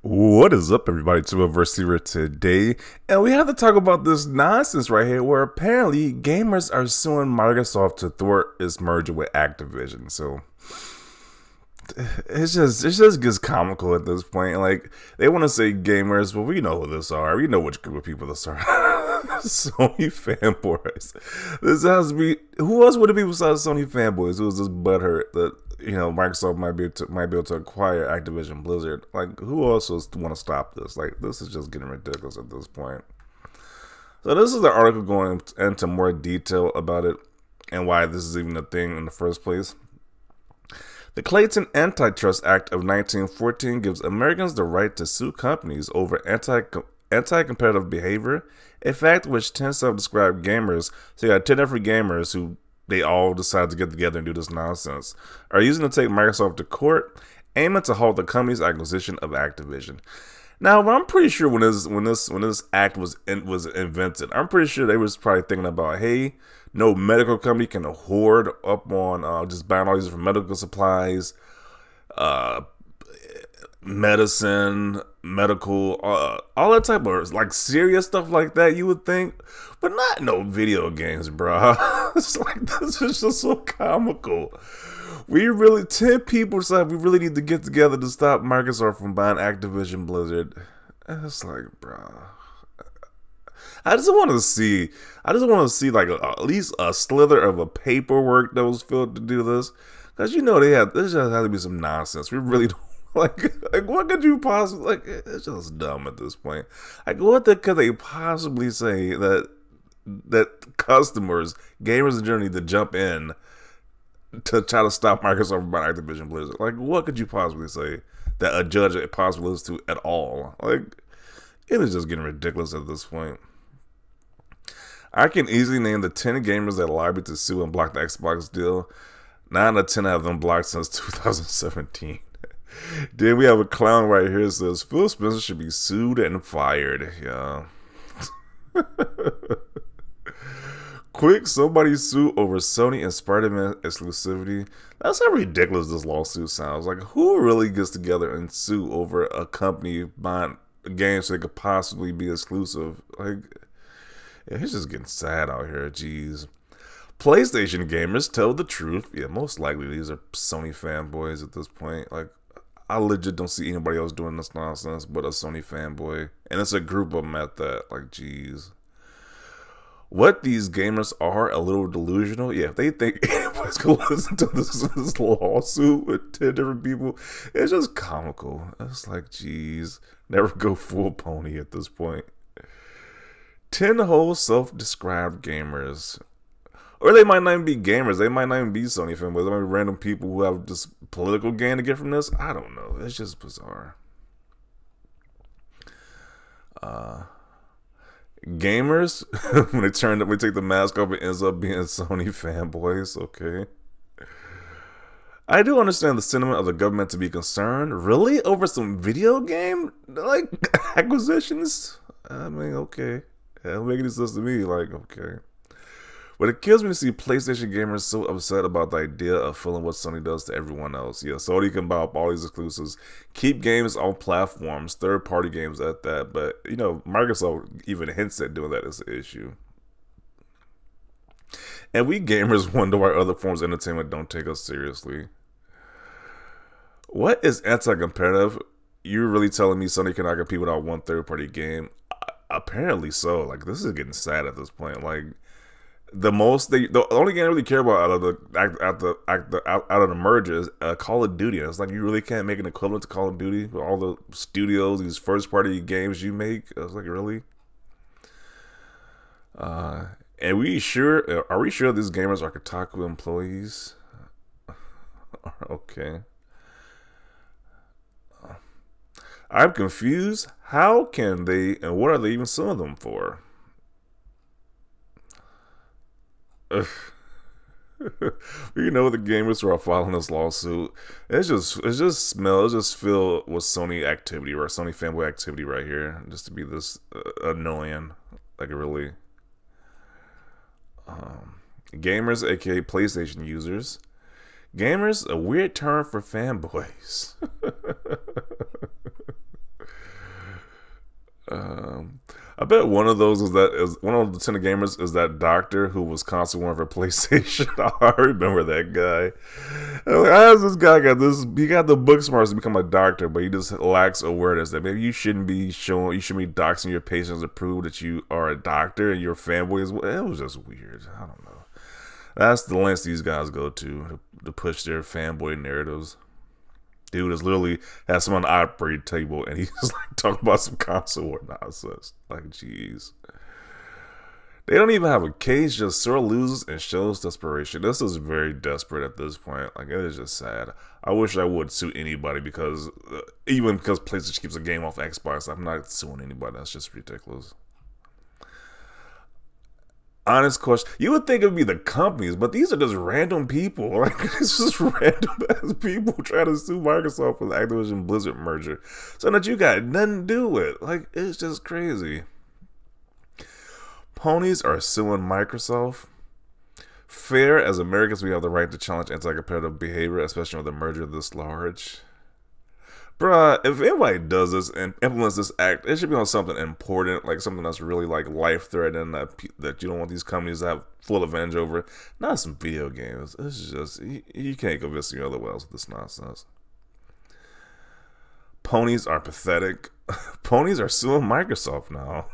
What is up, everybody? To a Receiver today, and we have to talk about this nonsense right here, where apparently gamers are suing Microsoft to thwart its merger with Activision. So it just gets comical at this point. Like they want to say gamers, well, we know who this are. We know which group of people this are. Sony fanboys. This has to be. Who else would it be besides Sony fanboys? Who was this butthurt that Microsoft might be able to acquire Activision Blizzard? Like, who else was want to stop this? Like, this is just getting ridiculous at this point. So this is the article going into more detail about it and why this is even a thing in the first place. The Clayton Antitrust Act of 1914 gives Americans the right to sue companies over anti-competitive behavior, a fact which tends to describe gamers. So you got 10 different gamers who they all decide to get together and do this nonsense, are using to take Microsoft to court, aiming to halt the company's acquisition of Activision. Now, I'm pretty sure when this act was invented, I'm pretty sure they was probably thinking about, hey, no medical company can hoard up on just buying all these different medical supplies, medicine, medical, all that type of like serious stuff like that. You would think, but not no video games, bro. It's like this is just so comical. 10 people said we really need to get together to stop Microsoft from buying Activision Blizzard. And it's like, bro. I just want to see like at least a slither of a paperwork that was filled to do this, because this just has to be some nonsense. We really don't like what could you possibly like? It's just dumb at this point. Like, could they possibly say that customers, gamers in general, need to jump in to try to stop Microsoft from buying Activision Blizzard? Like, what could you possibly say that a judge possibly listens to at all? Like, it is just getting ridiculous at this point. I can easily name the 10 gamers that lobbied to sue and block the Xbox deal. 9 out of 10 have been blocked since 2017. Then we have a clown right here that says Phil Spencer should be sued and fired. Yeah. Quick, somebody sue over Sony and Spider-Man exclusivity. That's how ridiculous this lawsuit sounds. Like, who really gets together and sue over a company buying games so they could possibly be exclusive? Like, it's just getting sad out here. Jeez. PlayStation gamers tell the truth. Yeah, most likely these are Sony fanboys at this point. Like, I legit don't see anybody else doing this nonsense but a Sony fanboy. And it's a group of them at that. Like, jeez. What these gamers are a little delusional. Yeah, if they think anybody's going to listen to this lawsuit with 10 different people, it's just comical. It's like, jeez. Never go full pony at this point. 10 whole self-described gamers. Or they might not even be gamers. They might not even be Sony fanboys. They might be random people who have just political gain to get from this. I don't know. It's just bizarre. Gamers, when they take the mask off, it ends up being Sony fanboys. Okay. I do understand the sentiment of the government to be concerned. Really? Over some video game like acquisitions? I mean, okay. It'll make any sense to me. Like, okay. But it kills me to see PlayStation gamers so upset about the idea of feeling what Sony does to everyone else. Yeah, Sony can buy up all these exclusives, keep games on platforms, third-party games at that. But, Microsoft even hints at doing that as an issue. And we gamers wonder why other forms of entertainment don't take us seriously. What is anti-competitive? You're really telling me Sony cannot compete without one third-party game? Apparently so. Like, this is getting sad at this point. Like, the only game I really care about out of the merger is Call of Duty. It's like, you really can't make an equivalent to Call of Duty with all the studios, these first party games you make. I was like, really? And are we sure these gamers are Kotaku employees? Okay. I'm confused. How can they, and what are they even suing them for? The gamers who are filing this lawsuit, it just feel with Sony activity or Sony fanboy activity right here, just to be this annoying. Like, really. Gamers, aka PlayStation users. Gamers, a weird term for fanboys. Um, I bet one of those is one of the 10 gamers is that doctor who was constantly one of her PlayStation. I remember that guy. I'm like, how has this guy got this? He got the book smarts to become a doctor, but he just lacks awareness that maybe you shouldn't be doxing your patients to prove that you are a doctor and you're a fanboy as well. It was just weird. I don't know. That's the lengths these guys go to push their fanboy narratives. Dude is literally has someone on the operating table and he's like talking about some console war nonsense. Like, jeez. They don't even have a case, just sore loses and shows desperation. This is very desperate at this point. Like, it is just sad. I wish I would sue anybody because, even because PlayStation keeps a game off Xbox, I'm not suing anybody. That's just ridiculous. Honest question. You would think it would be the companies, but these are just random people. Like, it's just random ass people trying to sue Microsoft for the Activision Blizzard merger. So that you got nothing to do with. Like, it's just crazy. Ponies are suing Microsoft. Fair, as Americans, we have the right to challenge anti-competitive behavior, especially with a merger this large. Bruh, if anybody does this and implements this act, it should be on something important, like something that's really like life-threatening that you don't want these companies to have full advantage over. Not some video games. This is just, you can't convince me otherwise with this nonsense. Ponies are pathetic. Ponies are suing Microsoft now.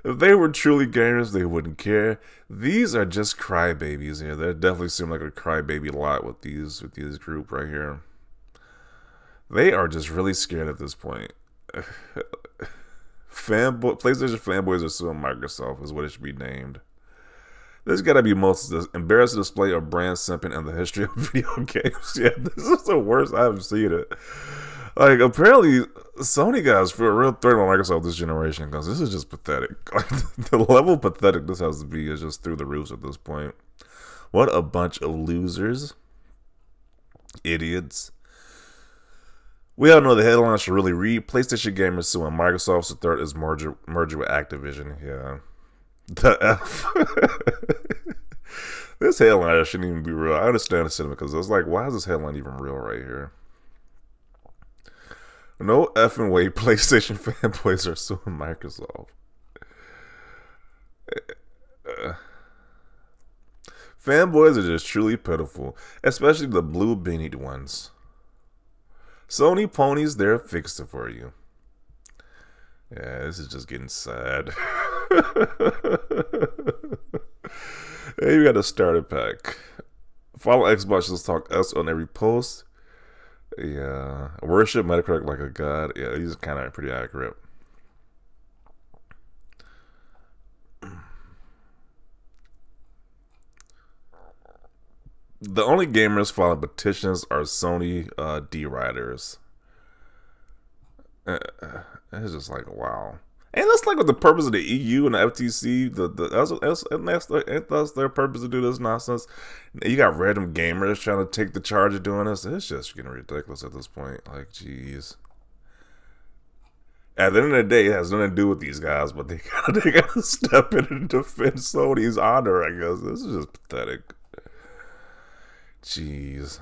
If they were truly gamers, they wouldn't care. These are just crybabies here. They definitely seem like a crybaby lot with these group right here. They are just really scared at this point. PlayStation fanboys are suing Microsoft is what it should be named. There's got to be most embarrassing display of brand simping in the history of video games. Yeah, this is the worst I've seen it. Like, apparently, Sony guys feel a real threat about Microsoft this generation because this is just pathetic. Like, the level of pathetic this has to be is just through the roof at this point. What a bunch of losers. Idiots. We all know the headline should really read PlayStation gamers suing Microsoft's third is merger with Activision. Yeah. The F. This headline shouldn't even be real. I understand the sentiment because it's like, why is this headline even real right here? No effing way PlayStation fanboys are suing Microsoft. Fanboys are just truly pitiful, especially the blue beanied ones. Sony ponies, they're fixed it for you. Yeah, this is just getting sad. Hey, you got a starter pack. Follow Xbox Let's Talk Us on every post. Yeah, worship Metacritic like a god. Yeah, these are kind of pretty accurate. The only gamers filing petitions are Sony D-Riders. It's just like, wow. And that's like what the purpose of the EU and the FTC, that's their purpose to do this nonsense. You got random gamers trying to take the charge of doing this. It's just getting ridiculous at this point. Like, jeez. At the end of the day, it has nothing to do with these guys, but they gotta step in and defend Sony's honor, I guess. This is just pathetic. Jeez.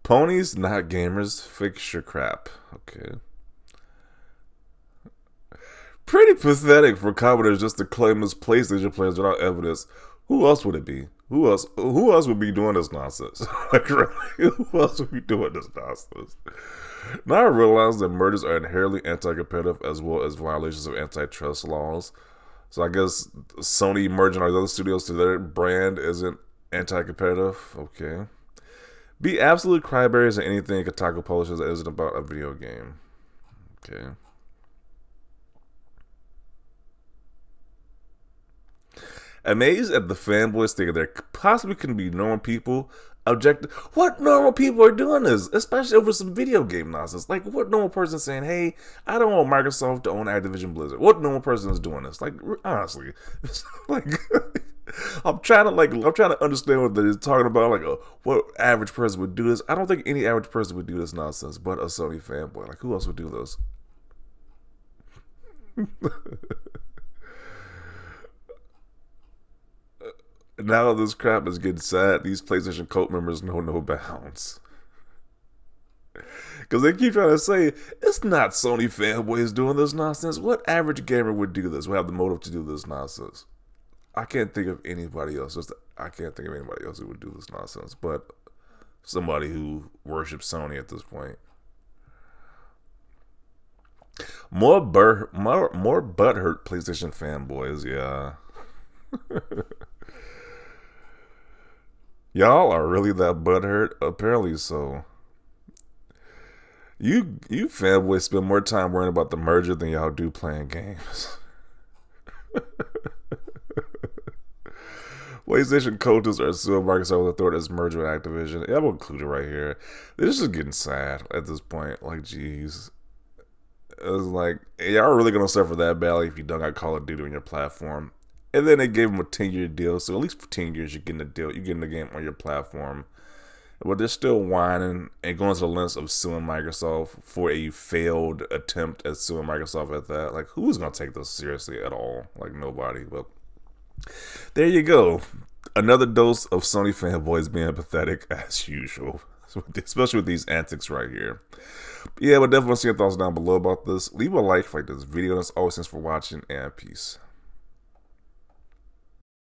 Ponies, not gamers. Fix your crap. Okay. Pretty pathetic for commenters just to claim as PlayStation players without evidence. Who else would it be? Who else would be doing this nonsense? Like, really, who else would be doing this nonsense? Now I realize that mergers are inherently anti-competitive as well as violations of antitrust laws. So I guess Sony merging all the other studios to their brand isn't anti-competitive. Okay. Be absolute cryberries in anything Kotaku publishes that isn't about a video game. Okay. Amazed at the fanboys thinking there possibly can be normal people objective. What normal people are doing this? Especially over some video game nonsense. Like, what normal person saying, hey, I don't want Microsoft to own Activision Blizzard? What normal person is doing this? Like, honestly. Like, I'm trying to understand what they're talking about. Like, what average person would do this? I don't think any average person would do this nonsense but a Sony fanboy. Like, who else would do this? Now this crap is getting sad. These PlayStation cult members know no bounds. Because they keep trying to say, it's not Sony fanboys doing this nonsense. What average gamer would do this, would have the motive to do this nonsense? I can't think of anybody else. I can't think of anybody else who would do this nonsense, but somebody who worships Sony at this point. More butthurt PlayStation fanboys, yeah. Y'all are really that butthurt? Apparently so. You fanboys spend more time worrying about the merger than y'all do playing games. PlayStation coaches are suing Microsoft with authority as merger with Activision. Yeah, I'm included right here. They're just getting sad at this point. Like, jeez. It was like, y'all are really going to suffer that badly if you don't got Call of Duty on your platform. And then they gave them a 10-year deal. So at least for 10 years, you're getting a deal. You're getting the game on your platform. But they're still whining and going to the lengths of suing Microsoft for a failed attempt at suing Microsoft at that. Like, who's going to take this seriously at all? Like, nobody. But there you go. Another dose of Sony fanboys being pathetic as usual. Especially with these antics right here. Yeah, but definitely see your thoughts down below about this. Leave a like this video. As always, thanks for watching, and peace.